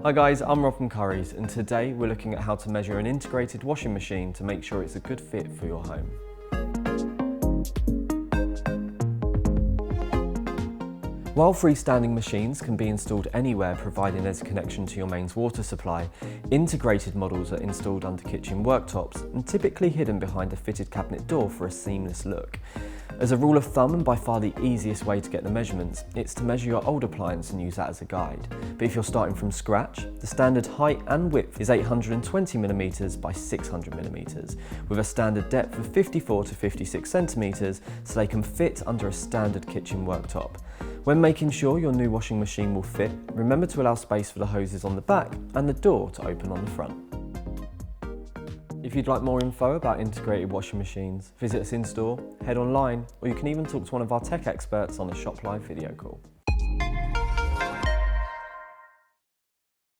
Hi guys, I'm Rob from Currys, and today we're looking at how to measure an integrated washing machine to make sure it's a good fit for your home. While freestanding machines can be installed anywhere providing there's a connection to your mains water supply, integrated models are installed under kitchen worktops and typically hidden behind a fitted cabinet door for a seamless look. As a rule of thumb, and by far the easiest way to get the measurements, it's to measure your old appliance and use that as a guide. But if you're starting from scratch, the standard height and width is 820mm by 600mm, with a standard depth of 54 to 56 centimeters, so they can fit under a standard kitchen worktop. When making sure your new washing machine will fit, remember to allow space for the hoses on the back and the door to open on the front. If you'd like more info about integrated washing machines, visit us in store, head online, or you can even talk to one of our tech experts on a Shop Live video call.